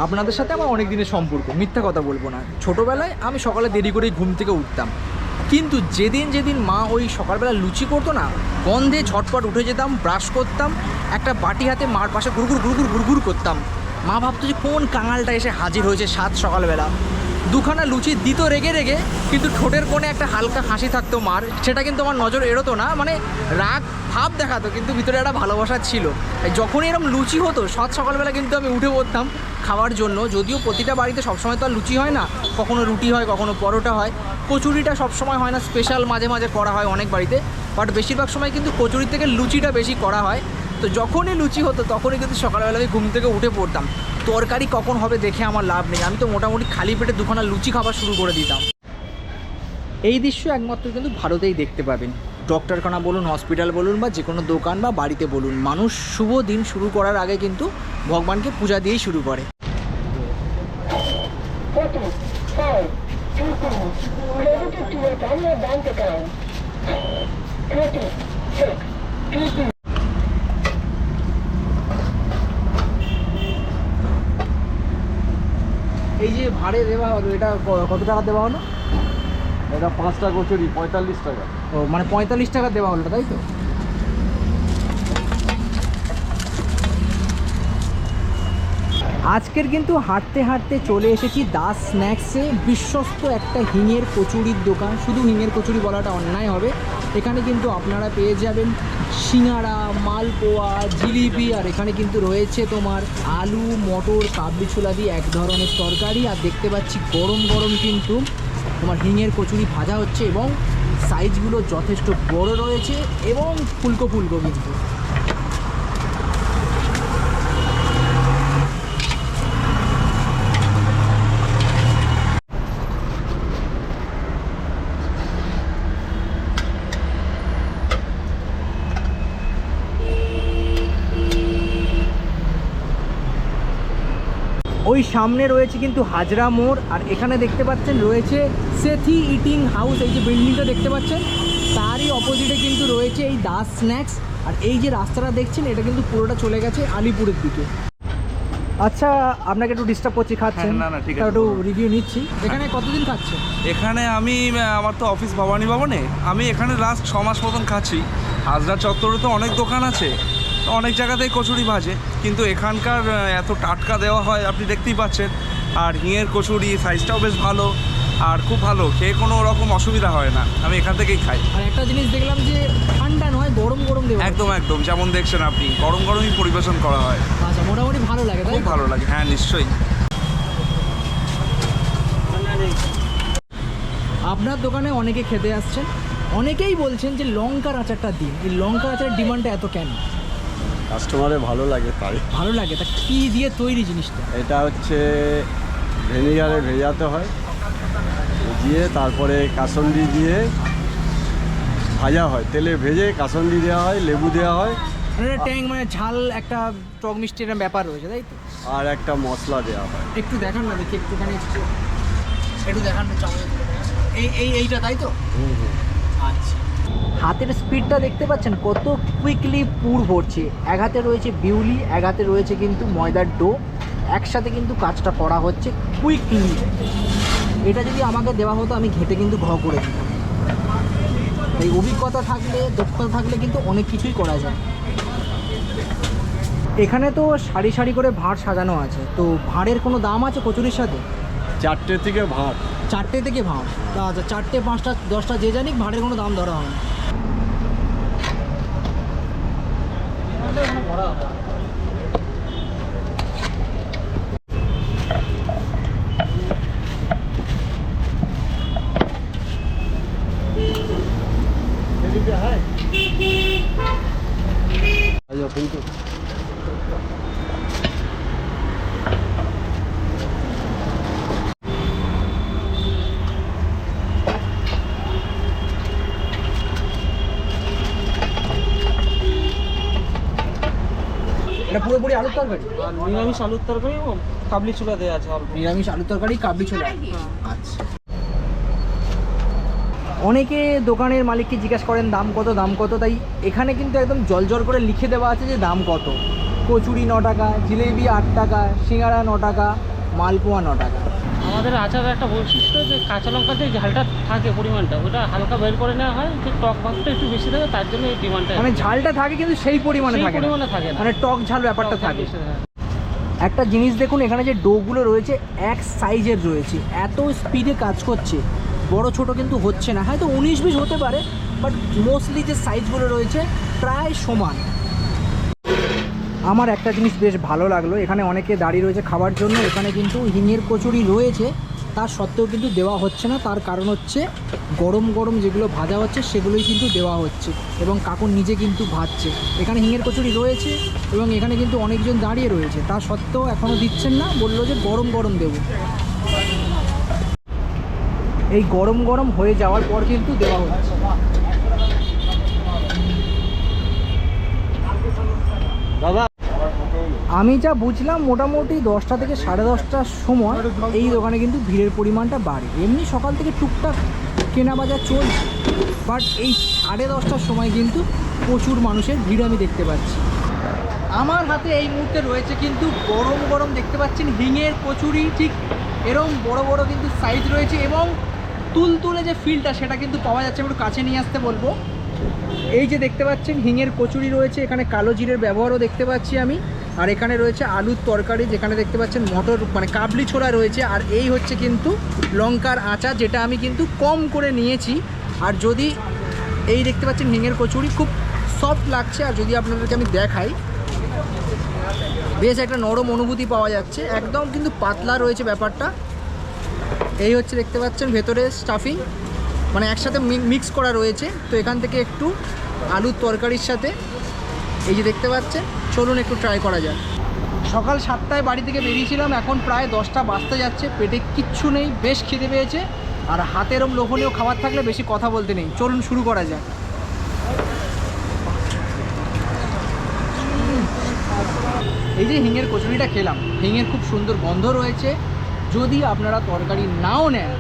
আপনাদের সাথে আমার অনেক দিনের সম্পর্ক, মিথ্যা কথা বলবো না। ছোটোবেলায় আমি সকালে দেরি করেই ঘুম থেকে উঠতাম, কিন্তু যেদিন মা ওই সকালবেলা লুচি করতো না, গন্ধে ঝটপট উঠে যেতাম, ব্রাশ করতাম, একটা বাটি হাতে মার পাশে গুড়গুড় করতাম। মা ভাবতো যে কোন কাঙালটা এসে হাজির হয়েছে সাত সকালবেলা। দুখানা লুচি দিত রেগে, কিন্তু ঠোঁটের কোণে একটা হালকা হাসি থাকতো মার, সেটা কিন্তু আমার নজর এড়োতো না, মানে রাগ ভাব দেখাতো, কিন্তু ভিতরে একটা ভালোবাসা ছিল। যখনই এরকম লুচি হতো সাত সকালবেলা কিন্তু আমি উঠে পড়তাম খাওয়ার জন্য। যদিও প্রতিটা বাড়িতে সবসময় তো আর লুচি হয় না, কখনো রুটি হয়, কখনো পরোটা হয়। কচুরিটা সবসময় হয় না, স্পেশাল মাঝে মাঝে করা হয় অনেক বাড়িতে, বাট বেশিরভাগ সময় কিন্তু কচুরি থেকে লুচিটা বেশি করা হয়। তো যখনই লুচি হতো তখনই কিন্তু সকালবেলা আমি ঘুম থেকে উঠে পড়তাম। তরকারি কখন হবে দেখে আমার লাভ নেই, আমি তো মোটামুটি খালি পেটে দুখানা লুচি খাবার শুরু করে দিতাম। এই দৃশ্য একমাত্র কিন্তু ভারতেই দেখতে পাবেন। ডক্টরখানা বলুন, হসপিটাল বলুন, বা যে কোনো দোকান বা বাড়িতে বলুন, মানুষ শুভ দিন শুরু করার আগে কিন্তু ভগবানকে পূজা দিয়েই শুরু করে। এই যে ভাড়ে দেওয়া হলো, এটা কত টাকা দেওয়া হলো? এটা 5টা কচুরি 45 টাকা। ও মানে 45 টাকা দেওয়া হলো, তাই তো? আজকের কিন্তু হাঁটতে হাঁটতে চলে এসেছি দাস স্ন্যাক্সে, বিশ্বস্ত একটা হিঙের কচুরির দোকান। শুধু হিঙের কচুরি বলাটা অন্যায় হবে। এখানে কিন্তু আপনারা পেয়ে যাবেন সিঙাড়া, মালপোয়া, জিলিপি, আর এখানে কিন্তু রয়েছে তোমার আলু, মটর, কাবলি ছোলা দিয়ে এক ধরনের তরকারি। আর দেখতে পাচ্ছি গরম গরম কিন্তু তোমার হিঙের কচুরি ভাজা হচ্ছে, এবং সাইজগুলো যথেষ্ট বড় রয়েছে এবং ফুলকো কিন্তু। ওই সামনে রয়েছে কিন্তু হাজরা মোড়, আর এখানে দেখতে পাচ্ছেন রয়েছে সেথি ইটিং হাউস। এই যে বিল্ডিংটা দেখতে পাচ্ছেন, তারই অপোজিটে কিন্তু রয়েছে এই দাস স্ন্যাক্স। আর এই যে রাস্তাটা দেখছেন, এটা কিন্তু পুরোটা চলে গেছে আলিপুরের দিকে। আচ্ছা, আপনাকে একটু ডিস্টার্ব করছি, খাচ্ছেন? না ঠিক আছে, একটু রিভিউ নিচ্ছি। এখানে কতদিন খাচ্ছেন? এখানে আমি আমার তো অফিস ভবানী ভবনে, আমি এখানে লাস্ট 6 মাস মতন খাচ্ছি। হাজরা চত্বরে তো অনেক দোকান আছে, অনেক জায়গাতেই কচুরি ভাজে, কিন্তু এখানকার এত টাটকা দেওয়া হয় আপনি দেখতেই পাচ্ছেন। আর হিঙের কচুরি সাইজটাও বেশ ভালো, আর খুব ভালো, খেয়ে কোনো রকম অসুবিধা হয় না। আমি এখান থেকেই খাই। আর একটা জিনিস দেখলাম যে ঠান্ডা নয়, গরম দেওয়া। একদম যেমন দেখছেন আপনি, গরমই পরিবেশন করা হয়। আচ্ছা, মোটামুটি ভালো লাগে, তাই? খুব ভালো লাগে, হ্যাঁ নিশ্চয়ই। আপনার দোকানে অনেকে খেতে আসছেন, অনেকেই বলছেন যে লঙ্কার আচারটা দিন। এই লঙ্কার আচারের ডিমান্ডটা এত কেন? কাস্টমারে ভালো লাগে তাই। ভালো লাগে? তা কী দিয়ে তৈরি জিনিসটা? এটা হচ্ছে ভিনিগারে ভেজাতে হয়, ভিজিয়ে তারপরে কাসন্দি দিয়ে ভাজা হয়, তেলে ভেজে কাসন্দি দেওয়া হয়, লেবু দেওয়া হয়, মানে ট্যাং, মানে ঝাল, একটা টক মিষ্টি একটা ব্যাপার রয়েছে, তাই তো? আর একটা মশলা দেওয়া হয়। একটু দেখান না দেখি, একটুখানি একটু দেখান না চামচ। এইটা তাই তো? আচ্ছা, হাতের স্পিডটা দেখতে পাচ্ছেন কত কুইকলি পুর ভরছে। এক হাতে রয়েছে বিউলি, এক হাতে রয়েছে কিন্তু ময়দার ডো, একসাথে কিন্তু কাজটা করা হচ্ছে কুইকলি। এটা যদি আমাকে দেওয়া হতো আমি ঘেটে কিন্তু করে দিতাম। এই অভিজ্ঞতা থাকলে, দক্ষতা থাকলে কিন্তু অনেক কিছুই করা যায়। এখানে তো সারি সারি করে ভাঁড় সাজানো আছে, তো ভাঁড়ের কোনো দাম আছে কচুরির সাথে? 4টে থেকে ভাত। 4টে থেকে ভাঁড়? আচ্ছা, 4টে 5টা 10টা যে জানি, ভাঁড়ের কোনো দাম ধরা হয় না। কিন্তু এটা পুরোপুরি আলুর তরকারি? নিরামিষ আলুর তরকারি ও কাবলি ছোলা দেওয়া আছে অল্প। নিরামিষ আলুর তরকারি, কাবলি ছোলা। আচ্ছা, অনেকে দোকানের মালিককে জিজ্ঞাসা করেন দাম কত, তাই এখানে কিন্তু একদম জল করে লিখে দেওয়া আছে যে দাম কত। কচুরি 9 টাকা, জিলেবি 8 টাকা, সিঙ্গারা 9 টাকা, মালপোয়া 9 টাকা। আমাদের আচারের একটা বৈশিষ্ট্য যে কাঁচা লঙ্কার যে ঝালটা থাকে পরিমাণটা, ওটা হালকা বের করে নেওয়া হয়, যে টক ভাগটা একটু বেশি থাকে, তার জন্য এই ডিমান্ডটা। মানে ঝালটা থাকে কিন্তু সেই পরিমাণে সেই থাকে না। পরিমাণে থাকে না, মানে টক ঝাল ব্যাপারটা টক ঝাল থাকে। বেশি থাকে। একটা জিনিস দেখুন, এখানে যে ডোগুলো রয়েছে এক সাইজের রয়েছে, এত স্পিডে কাজ করছে, বড় ছোট কিন্তু হচ্ছে না। হয়তো 19-20 হতে পারে, বাট মোস্টলি যে সাইজগুলো রয়েছে প্রায় সমান। আমার একটা জিনিস বেশ ভালো লাগলো, এখানে অনেকে দাঁড়িয়ে রয়েছে খাবার জন্য। এখানে কিন্তু হিঙের কচুরি রয়েছে, তার সত্ত্বেও কিন্তু দেওয়া হচ্ছে না। তার কারণ হচ্ছে গরম গরম যেগুলো ভাজা হচ্ছে সেগুলোই কিন্তু দেওয়া হচ্ছে, এবং কাকু নিজে কিন্তু ভাজছে। এখানে হিঙের কচুরি রয়েছে এবং এখানে কিন্তু অনেকজন দাঁড়িয়ে রয়েছে, তা সত্ত্বেও এখনও দিচ্ছেন না, বললো যে গরম গরম দেবো। এই গরম গরম হয়ে যাওয়ার পর কিন্তু দেওয়া হচ্ছে। দাদা, আমি যা বুঝলাম মোটামুটি 10টা থেকে 10:30টার সময় এই দোকানে কিন্তু ভিড়ের পরিমাণটা বাড়ে। এমনি সকাল থেকে টুকটাক কেনা বাজার চলছে, বাট এই 10:30টার সময় কিন্তু প্রচুর মানুষের ভিড় আমি দেখতে পাচ্ছি। আমার হাতে এই মুহূর্তে রয়েছে কিন্তু গরম গরম দেখতে পাচ্ছেন হিঙের কচুরি, ঠিক এরকম বড় বড় কিন্তু সাইজ রয়েছে, এবং তুলতুলে যে ফিলটা সেটা কিন্তু পাওয়া যাচ্ছে। একটু কাছে নিয়ে আসতে বলবো। এই যে দেখতে পাচ্ছেন হিঙের কচুরি রয়েছে, এখানে কালো জিরের ব্যবহারও দেখতে পাচ্ছি আমি। আর এখানে রয়েছে আলুর তরকারি, যেখানে দেখতে পাচ্ছেন মটর মানে কাবলি ছোলা রয়েছে। আর এই হচ্ছে কিন্তু লঙ্কার আচার, যেটা আমি কিন্তু কম করে নিয়েছি। আর যদি এই দেখতে পাচ্ছেন হিঙের কচুরি খুব সফট লাগছে, আর যদি আপনাদেরকে আমি দেখাই, বেশ একটা নরম অনুভূতি পাওয়া যাচ্ছে, একদম কিন্তু পাতলা রয়েছে ব্যাপারটা। এই হচ্ছে দেখতে পাচ্ছেন ভেতরে স্টাফিং, মানে একসাথে মিক্স করা রয়েছে। তো এখান থেকে একটু আলুর তরকারির সাথে এই যে দেখতে পাচ্ছেন, চলুন একটু ট্রাই করা যাক। সকাল 7টায় বাড়ি থেকে বেরিয়েছিলাম, এখন প্রায় 10টা বাজতে যাচ্ছে, পেটে কিচ্ছু নেই, বেশ খিদে পেয়েছে। আর হাতে এরম লোভনীয় খাবার থাকলে বেশি কথা বলতে নেই, চলুন শুরু করা যাক। এই যে হিঙের কচুরিটা খেলাম, হিঙের খুব সুন্দর গন্ধ রয়েছে। যদি আপনারা তরকারি নাও নেন,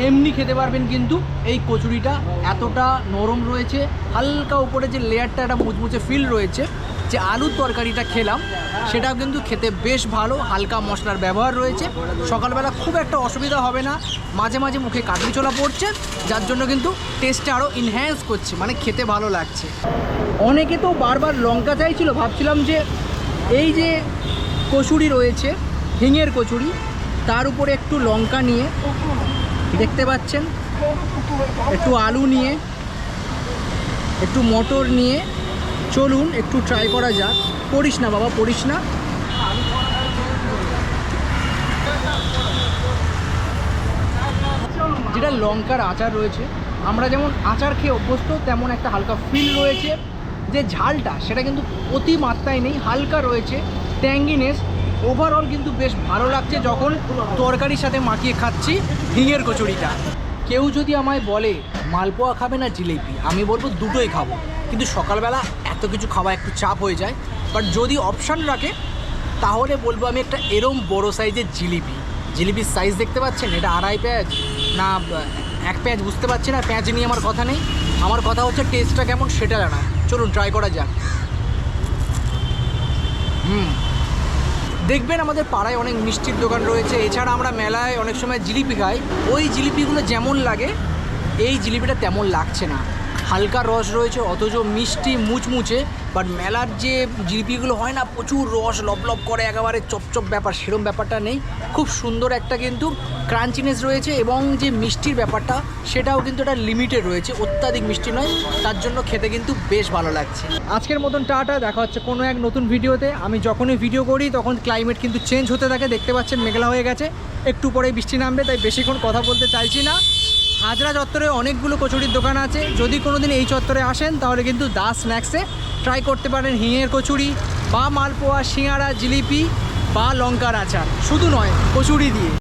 এমনি খেতে পারবেন, কিন্তু এই কচুরিটা এতটা নরম রয়েছে, হালকা উপরে যে লেয়ারটা একটা মুচমুচে ফিল রয়েছে। যে আলুর তরকারিটা খেলাম সেটাও কিন্তু খেতে বেশ ভালো, হালকা মশলার ব্যবহার রয়েছে। সকালবেলা খুব একটা অসুবিধা হবে না, মাঝে মাঝে মুখে কাটলি ছোলা পড়ছে, যার জন্য কিন্তু টেস্টটা আরও ইনহ্যান্স করছে, মানে খেতে ভালো লাগছে। অনেকে তো বারবার লঙ্কা চাইছিল, ভাবছিলাম যে এই যে কচুরি রয়েছে হিঙের কচুরি, তার উপরে একটু লঙ্কা নিয়ে, দেখতে পাচ্ছেন একটু আলু নিয়ে, একটু মটর নিয়ে, চলুন একটু ট্রাই করা যাক। পড়িস না বাবা, পড়িস না। যেটা লঙ্কার আচার রয়েছে, আমরা যেমন আচার খেয়ে অভ্যস্ত, তেমন একটা হালকা ফিল রয়েছে। যে ঝালটা সেটা কিন্তু অতিমাত্রায় নেই, হালকা রয়েছে, ট্যাঙ্গিনেস। ওভারঅল কিন্তু বেশ ভালো লাগছে যখন তরকারির সাথে মাখিয়ে খাচ্ছি হিঙের কচুরিটা। কেউ যদি আমায় বলে মালপোয়া খাবে না জিলিপি, আমি বলবো দুটোই খাবো, কিন্তু সকালবেলা এত কিছু খাওয়া একটু চাপ হয়ে যায়। বাট যদি অপশান রাখে তাহলে বলবো আমি একটা এরম বড় সাইজের জিলিপি। জিলিপির সাইজ দেখতে পাচ্ছেন, এটা 2.5 পেঁয়াজ না 1 পেঁয়াজ বুঝতে পারছি না, পেঁয়াজ নিয়ে আমার কথা নেই, আমার কথা হচ্ছে টেস্টটা কেমন সেটা জানা। চলুন ট্রাই করা যাক। দেখবেন আমাদের পাড়ায় অনেক মিষ্টির দোকান রয়েছে, এছাড়া আমরা মেলায় অনেক সময় জিলিপি খাই, ওই জিলিপিগুলো যেমন লাগে এই জিলিপিটা তেমন লাগছে না। হালকা রস রয়েছে অথচ মিষ্টি মুচমুচে, বাট মেলার যে জিলিপিগুলো হয় না প্রচুর রস লবলব করে একেবারে চপচপ ব্যাপার, সেরকম ব্যাপারটা নেই। খুব সুন্দর একটা কিন্তু ক্রাঞ্চিনেস রয়েছে, এবং যে মিষ্টির ব্যাপারটা সেটাও কিন্তু একটা লিমিটে রয়েছে, অত্যাধিক মিষ্টি নয়, তার জন্য খেতে কিন্তু বেশ ভালো লাগছে। আজকের মতন টাটা, দেখা হচ্ছে কোনো এক নতুন ভিডিওতে। আমি যখনই ভিডিও করি তখন ক্লাইমেট কিন্তু চেঞ্জ হতে থাকে, দেখতে পাচ্ছেন মেঘলা হয়ে গেছে, একটু পরে বৃষ্টি নামবে, তাই বেশিক্ষণ কথা বলতে চাইছি না। হাজরা চত্বরে অনেকগুলো কচুরির দোকান আছে, যদি কোনো দিন এই চত্বরে আসেন তাহলে কিন্তু দাস স্ন্যাক্সে ট্রাই করতে পারেন হিঙের কচুরি বা মালপোয়া, সিঙ্গারা, জিলিপি বা লঙ্কার আচার, শুধু নয় কচুরি দিয়ে।